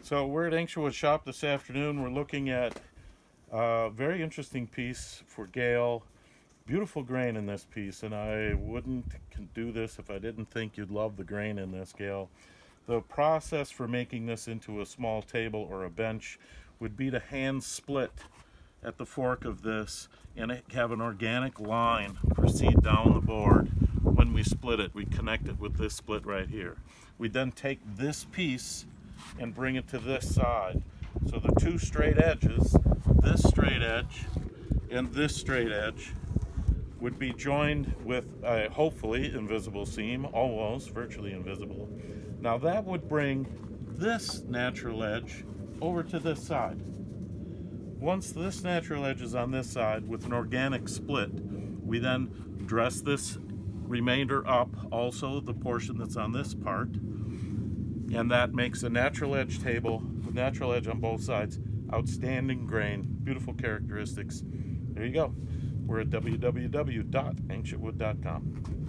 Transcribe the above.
So we're at Ancientwood shop this afternoon. We're looking at a very interesting piece for Gail. Beautiful grain in this piece, and I wouldn't do this if I didn't think you'd love the grain in this, Gail. The process for making this into a small table or a bench would be to hand split at the fork of this and have an organic line proceed down the board. When we split it, we connect it with this split right here. We then take this piece and bring it to this side. So the two straight edges, this straight edge and this straight edge, would be joined with a hopefully invisible seam, almost virtually invisible. Now that would bring this natural edge over to this side. Once this natural edge is on this side with an organic split, we then dress this remainder up, also the portion that's on this part, and that makes a natural edge table with natural edge on both sides. Outstanding grain, beautiful characteristics. There you go. We're at www.ancientwood.com.